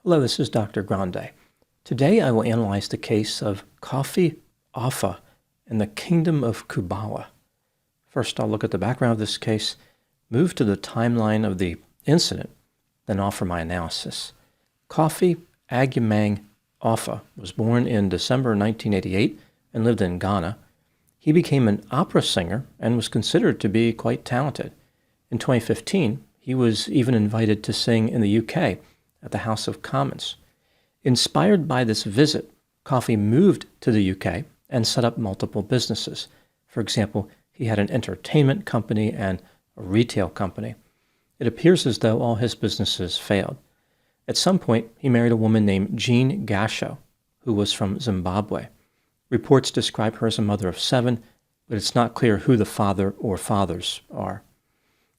Hello, this is Dr. Grande. Today I will analyze the case of Kofi Offeh in the Kingdom of Kubala. First, I'll look at the background of this case, move to the timeline of the incident, then offer my analysis. Kofi Offeh was born in December 1988 and lived in Ghana. He became an opera singer and was considered to be quite talented. In 2015, he was even invited to sing in the UK at the House of Commons. Inspired by this visit, Kofi moved to the UK and set up multiple businesses. For example, he had an entertainment company and a retail company. It appears as though all his businesses failed. At some point, he married a woman named Jean Gasho, who was from Zimbabwe. Reports describe her as a mother of 7, but it's not clear who the father or fathers are.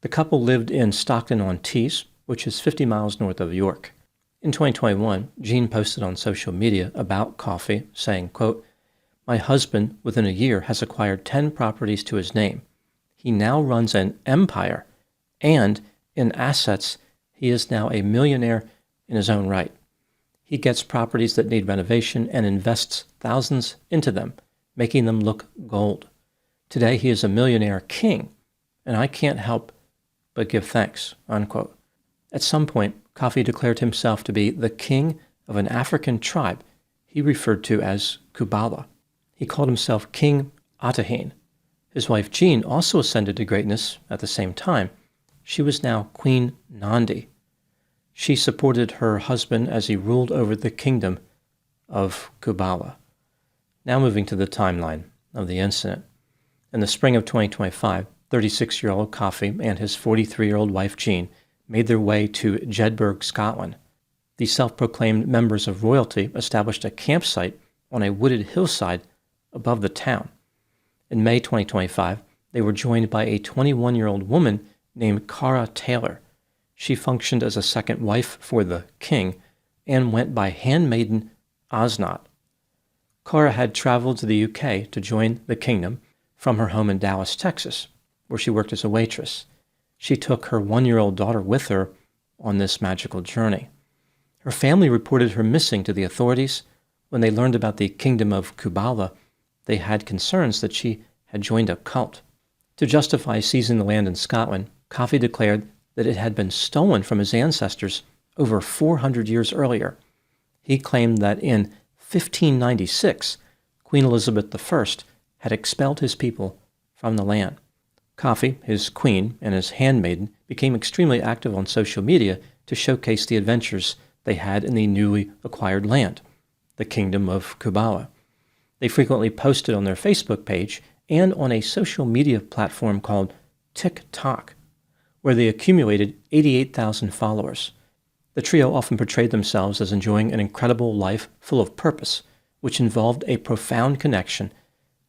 The couple lived in Stockton-on-Tees, which is 50 miles north of York. In 2021, Jean posted on social media about Kofi, saying, quote, "My husband, within a year, has acquired 10 properties to his name. He now runs an empire, and in assets, he is now a millionaire in his own right. He gets properties that need renovation and invests thousands into them, making them look gold. Today, he is a millionaire king, and I can't help but give thanks," unquote. At some point, Kofi declared himself to be the king of an African tribe he referred to as Kubala. He called himself King Atahene. His wife Jean also ascended to greatness at the same time. She was now Queen Nandi. She supported her husband as he ruled over the Kingdom of Kubala. Now moving to the timeline of the incident. In the spring of 2025, 36-year-old Kofi and his 43-year-old wife Jean made their way to Jedburgh, Scotland. The self-proclaimed members of royalty established a campsite on a wooded hillside above the town. In May 2025, they were joined by a 21-year-old woman named Cara Taylor. She functioned as a second wife for the king and went by handmaiden Osnat. Cara had traveled to the UK to join the kingdom from her home in Dallas, Texas, where she worked as a waitress. She took her 1-year-old daughter with her on this magical journey. Her family reported her missing to the authorities. When they learned about the Kingdom of Kubala, they had concerns that she had joined a cult. To justify seizing the land in Scotland, Kofi declared that it had been stolen from his ancestors over 400 years earlier. He claimed that in 1596, Queen Elizabeth I had expelled his people from the land. Kofi, his queen, and his handmaiden became extremely active on social media to showcase the adventures they had in the newly acquired land, the Kingdom of Kubala. They frequently posted on their Facebook page and on a social media platform called TikTok, where they accumulated 88,000 followers. The trio often portrayed themselves as enjoying an incredible life full of purpose, which involved a profound connection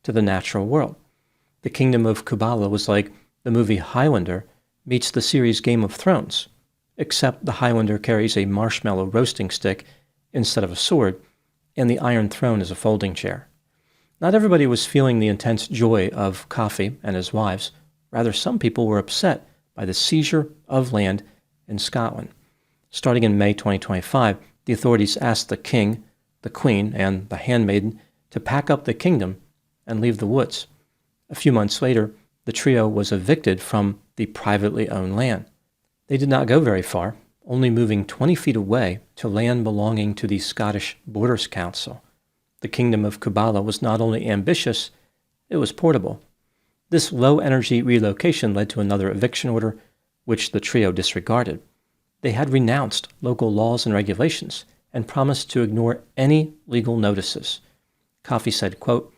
to the natural world. The Kingdom of Kubala was like the movie Highlander meets the series Game of Thrones, except the Highlander carries a marshmallow roasting stick instead of a sword, and the Iron Throne is a folding chair. Not everybody was feeling the intense joy of Kofi and his wives. Rather, some people were upset by the seizure of land in Scotland. Starting in May 2025, the authorities asked the king, the queen, and the handmaiden to pack up the kingdom and leave the woods. A few months later, the trio was evicted from the privately owned land. They did not go very far, only moving 20 feet away to land belonging to the Scottish Borders Council. The Kingdom of Kubala was not only ambitious, it was portable. This low-energy relocation led to another eviction order, which the trio disregarded. They had renounced local laws and regulations and promised to ignore any legal notices. Kofi said, quote,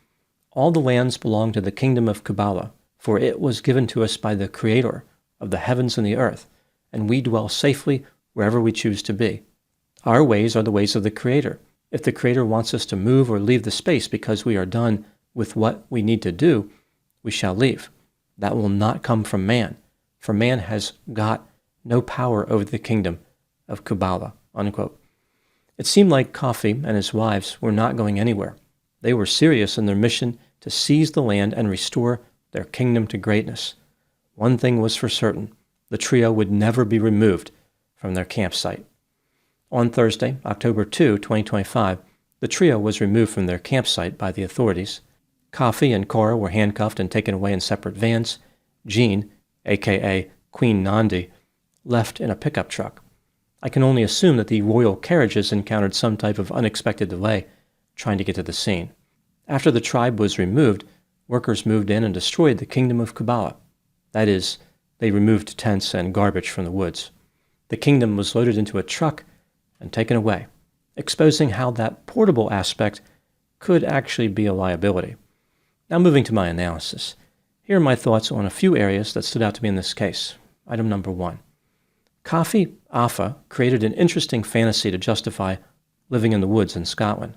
"All the lands belong to the Kingdom of Kubala, for it was given to us by the Creator of the heavens and the earth, and we dwell safely wherever we choose to be. Our ways are the ways of the Creator. If the Creator wants us to move or leave the space because we are done with what we need to do, we shall leave. That will not come from man, for man has got no power over the Kingdom of Kubala," unquote. It seemed like Kofi and his wives were not going anywhere. They were serious in their mission to seize the land and restore their kingdom to greatness. One thing was for certain: the trio would never be removed from their campsite. On Thursday, October 2, 2025, the trio was removed from their campsite by the authorities. Kofi and Cara were handcuffed and taken away in separate vans. Jean, a.k.a. Queen Nandi, left in a pickup truck. I can only assume that the royal carriages encountered some type of unexpected delay trying to get to the scene. After the tribe was removed, workers moved in and destroyed the Kingdom of Kubala. That is, they removed tents and garbage from the woods. The kingdom was loaded into a truck and taken away, exposing how that portable aspect could actually be a liability. Now moving to my analysis. Here are my thoughts on a few areas that stood out to me in this case. Item number 1. Kofi Offeh created an interesting fantasy to justify living in the woods in Scotland.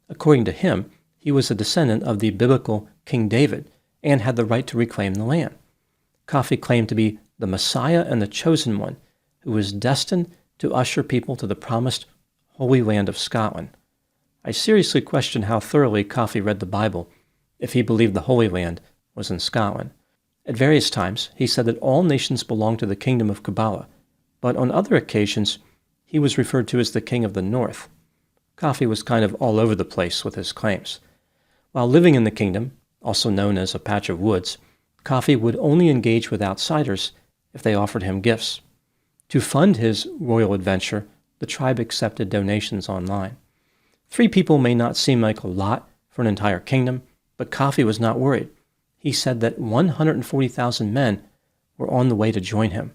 According to him, he was a descendant of the biblical King David and had the right to reclaim the land. Kofi claimed to be the Messiah and the chosen one who was destined to usher people to the promised Holy Land of Scotland. I seriously question how thoroughly Kofi read the Bible if he believed the Holy Land was in Scotland. At various times, he said that all nations belong to the Kingdom of Kubala, but on other occasions, he was referred to as the King of the North. Kofi was kind of all over the place with his claims. While living in the kingdom, also known as a patch of woods, Kofi would only engage with outsiders if they offered him gifts. To fund his royal adventure, the tribe accepted donations online. 3 people may not seem like a lot for an entire kingdom, but Kofi was not worried. He said that 140,000 men were on the way to join him.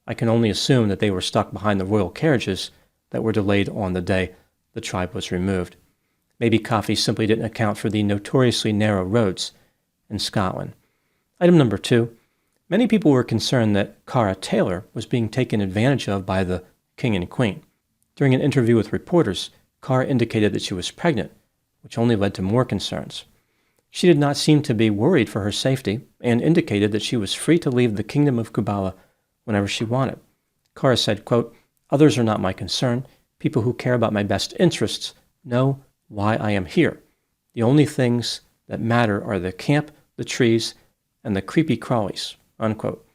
I can only assume that they were stuck behind the royal carriages that were delayed on the day the tribe was removed. Maybe Kofi simply didn't account for the notoriously narrow roads in Scotland. Item number 2. Many people were concerned that Cara Taylor was being taken advantage of by the king and queen. During an interview with reporters, Cara indicated that she was pregnant, which only led to more concerns. She did not seem to be worried for her safety and indicated that she was free to leave the Kingdom of Kubala whenever she wanted. Cara said, quote, "Others are not my concern. People who care about my best interests know why I am here. The only things that matter are the camp, the trees, and the creepy crawlies," unquote.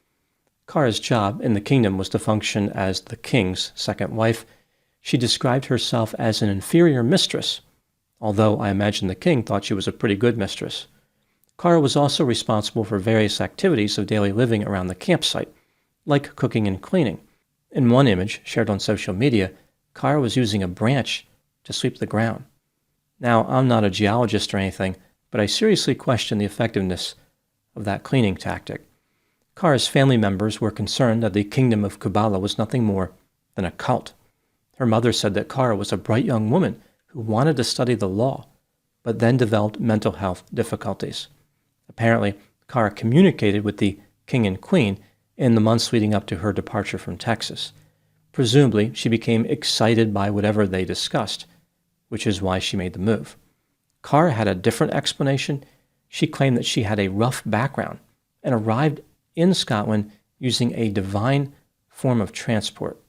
Cara's job in the kingdom was to function as the king's second wife. She described herself as an inferior mistress, although I imagine the king thought she was a pretty good mistress. Cara was also responsible for various activities of daily living around the campsite, like cooking and cleaning. In one image shared on social media, Cara was using a branch to sweep the ground. Now, I'm not a geologist or anything, but I seriously question the effectiveness of that cleaning tactic. Cara's family members were concerned that the Kingdom of Kubala was nothing more than a cult. Her mother said that Cara was a bright young woman who wanted to study the law, but then developed mental health difficulties. Apparently, Cara communicated with the king and queen in the months leading up to her departure from Texas. Presumably, she became excited by whatever they discussed, which is why she made the move. Cara had a different explanation. She claimed that she had a rough background and arrived in Scotland using a divine form of transport.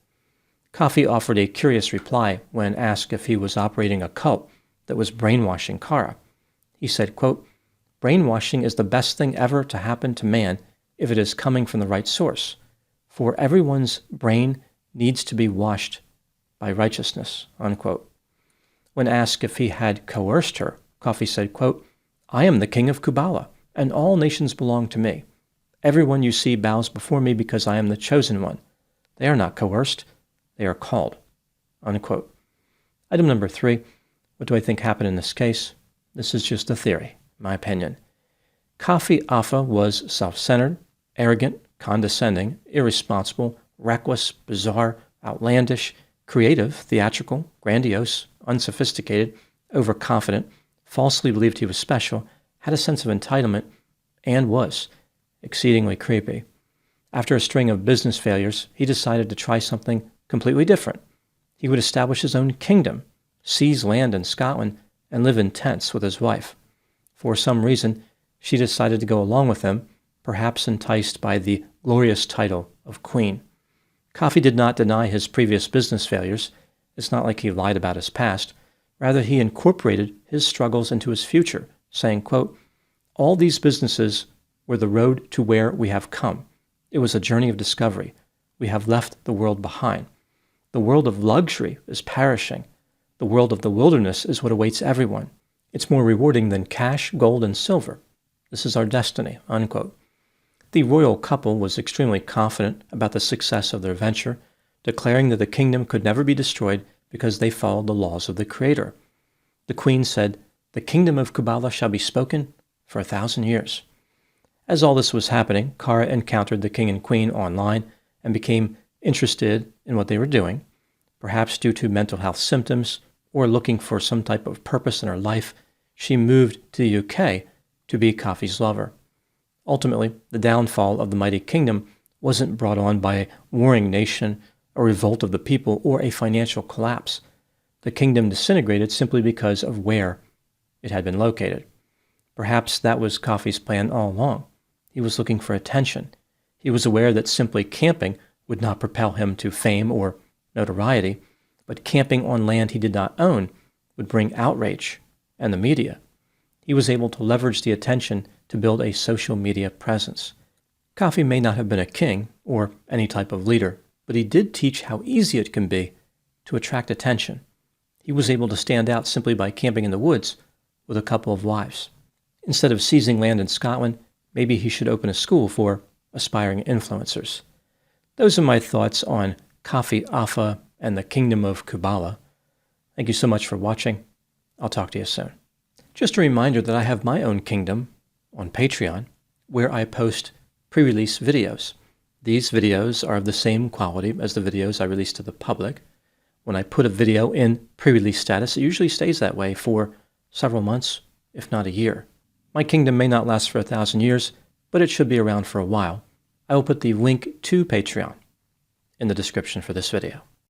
Kofi offered a curious reply when asked if he was operating a cult that was brainwashing Cara. He said, quote, "Brainwashing is the best thing ever to happen to man if it is coming from the right source, for everyone's brain needs to be washed by righteousness," unquote. When asked if he had coerced her, Kofi said, quote, "I am the king of Kubala, and all nations belong to me. Everyone you see bows before me because I am the chosen one. They are not coerced, they are called," unquote. Item number 3, what do I think happened in this case? This is just a theory, in my opinion. Kofi Offeh was self-centered, arrogant, condescending, irresponsible, reckless, bizarre, outlandish, creative, theatrical, grandiose, unsophisticated, overconfident, falsely believed he was special, had a sense of entitlement, and was exceedingly creepy. After a string of business failures, he decided to try something completely different. He would establish his own kingdom, seize land in Scotland, and live in tents with his wife. For some reason, she decided to go along with him, perhaps enticed by the glorious title of queen. Kofi did not deny his previous business failures. It's not like he lied about his past. Rather, he incorporated his struggles into his future, saying, quote, "All these businesses were the road to where we have come. It was a journey of discovery. We have left the world behind. The world of luxury is perishing. The world of the wilderness is what awaits everyone. It's more rewarding than cash, gold, and silver. This is our destiny," unquote. The royal couple was extremely confident about the success of their venture, declaring that the kingdom could never be destroyed because they followed the laws of the Creator. The queen said, "The kingdom of Kubala shall be spoken for 1,000 years." As all this was happening, Cara encountered the king and queen online and became interested in what they were doing. Perhaps due to mental health symptoms or looking for some type of purpose in her life, she moved to the UK to be Kofi's lover. Ultimately, the downfall of the mighty kingdom wasn't brought on by a warring nation, a revolt of the people, or a financial collapse. The kingdom disintegrated simply because of where it had been located. Perhaps that was Kofi's plan all along. He was looking for attention. He was aware that simply camping would not propel him to fame or notoriety, but camping on land he did not own would bring outrage and the media. He was able to leverage the attention to build a social media presence. Kofi may not have been a king or any type of leader, but he did teach how easy it can be to attract attention. He was able to stand out simply by camping in the woods with a couple of wives. Instead of seizing land in Scotland, maybe he should open a school for aspiring influencers. Those are my thoughts on Kofi Offeh and the Kingdom of Kubala. Thank you so much for watching. I'll talk to you soon. Just a reminder that I have my own kingdom on Patreon, where I post pre-release videos. These videos are of the same quality as the videos I release to the public. When I put a video in pre-release status, it usually stays that way for several months, if not a year. My kingdom may not last for 1,000 years, but it should be around for a while. I will put the link to Patreon in the description for this video.